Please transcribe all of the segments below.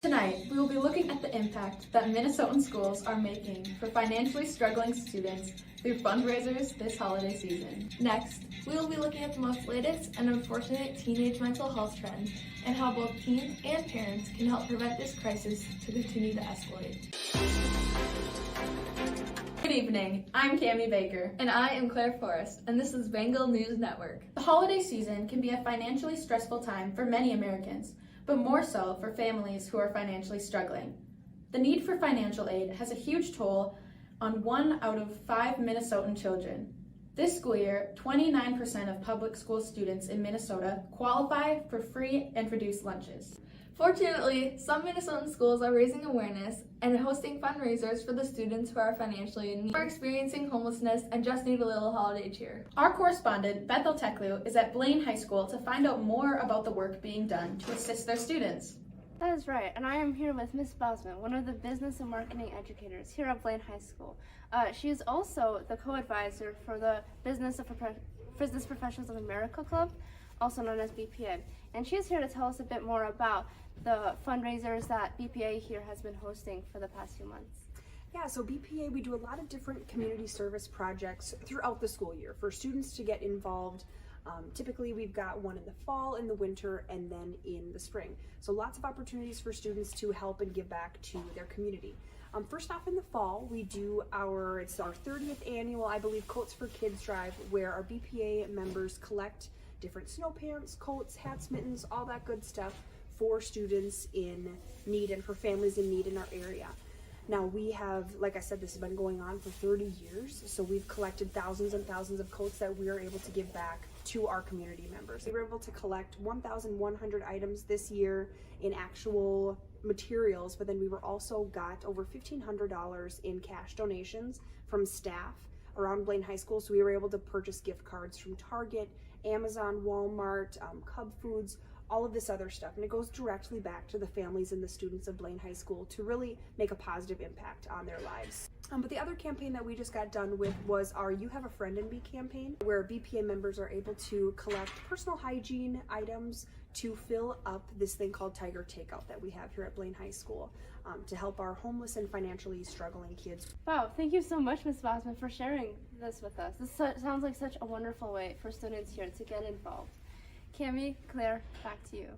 Tonight, we will be looking at the impact that Minnesotan schools are making for financially struggling students through fundraisers this holiday season. Next, we will be looking at the most latest and unfortunate teenage mental health trends and how both teens and parents can help prevent this crisis to continue to escalate. Good evening, I'm Cami Baker. And I am Claire Forrest, and this is Bengal News Network. The holiday season can be a financially stressful time for many Americans, but more so for families who are financially struggling. The need for financial aid has a huge toll on 1 out of 5 Minnesotan children. This school year, 29% of public school students in Minnesota qualify for free and reduced lunches. Fortunately, some Minnesotan schools are raising awareness and hosting fundraisers for the students who are financially in need, who are experiencing homelessness and just need a little holiday cheer. Our correspondent, Bethel Teklu, is at Blaine High School to find out more about the work being done to assist their students. That is right, and I am here with Ms. Bosman, one of the business and marketing educators here at Blaine High School. She is also the co-advisor for the Business Professionals of America Club, also known as BPA. And she is here to tell us a bit more about the fundraisers that BPA here has been hosting for the past few months. Yeah, so BPA, we do a lot of different community service projects throughout the school year for students to get involved. Typically, we've got one in the fall, in the winter, and then in the spring. So lots of opportunities for students to help and give back to their community. First off, in the fall, we do it's our 30th annual, I believe, Coats for Kids drive, where our BPA members collect different snow pants, coats, hats, mittens, all that good stuff for students in need and for families in need in our area. Now we have, like I said, this has been going on for 30 years, so we've collected thousands and thousands of coats that we are able to give back to our community members. We were able to collect 1,100 items this year in actual materials, but then we were also got over $1,500 in cash donations from staff around Blaine High School, so we were able to purchase gift cards from Target, Amazon, Walmart, Cub Foods, all of this other stuff, and it goes directly back to the families and the students of Blaine High School to really make a positive impact on their lives. But the other campaign that we just got done with was our You Have a Friend in Me campaign, where BPA members are able to collect personal hygiene items to fill up this thing called Tiger Takeout that we have here at Blaine High School to help our homeless and financially struggling kids. Wow, thank you so much, Ms. Bosman, for sharing this with us. This sounds like such a wonderful way for students here to get involved. Cami, Claire, back to you.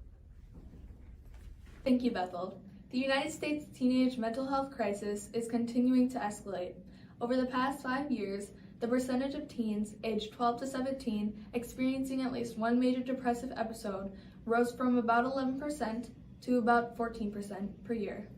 Thank you, Bethel. The United States teenage mental health crisis is continuing to escalate. Over the past 5 years, the percentage of teens aged 12 to 17 experiencing at least one major depressive episode rose from about 11% to about 14% per year.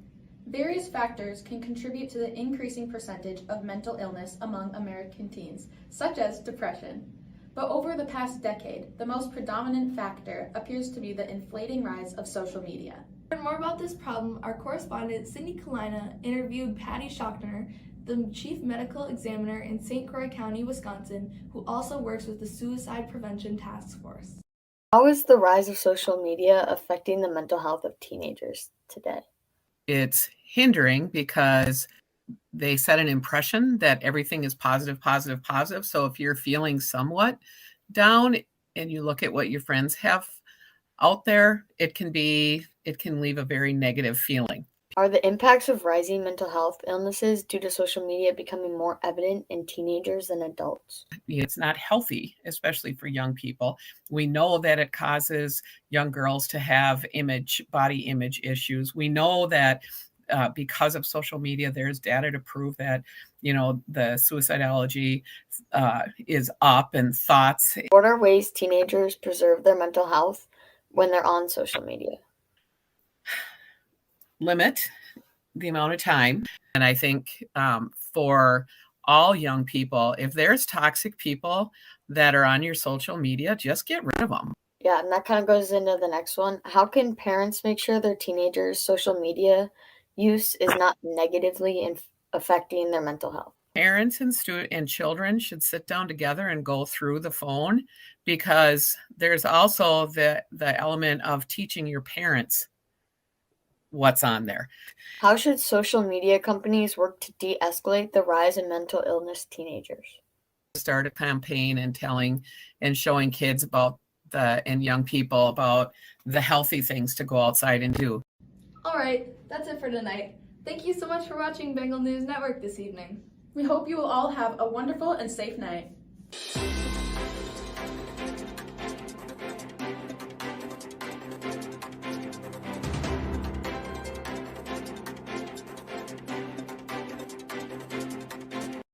Various factors can contribute to the increasing percentage of mental illness among American teens, such as depression. But over the past decade, the most predominant factor appears to be the inflating rise of social media. To learn more about this problem, our correspondent Cindy Kalina interviewed Patty Schochner, the chief medical examiner in St. Croix County, Wisconsin, who also works with the Suicide Prevention Task Force. How is the rise of social media affecting the mental health of teenagers today? It's hindering because they set an impression that everything is positive, positive, positive. So if you're feeling somewhat down and you look at what your friends have out there, it can leave a very negative feeling. Are the impacts of rising mental health illnesses due to social media becoming more evident in teenagers than adults? It's not healthy, especially for young people. We know that it causes young girls to have body image issues. We know that because of social media, there's data to prove that, the suicidology is up and thoughts. What are ways teenagers preserve their mental health when they're on social media? Limit the amount of time. And I think for all young people, if there's toxic people that are on your social media, just get rid of them. Yeah, and that kind of goes into the next one. How can parents make sure their teenagers' social media use is not negatively affecting their mental health? Parents and children should sit down together and go through the phone, because there's also the element of teaching your parents what's on there. How should social media companies work to de-escalate the rise in mental illness teenagers? Start a campaign and showing kids and young people about the healthy things to go outside and do. Alright, that's it for tonight. Thank you so much for watching Bengal News Network this evening. We hope you will all have a wonderful and safe night.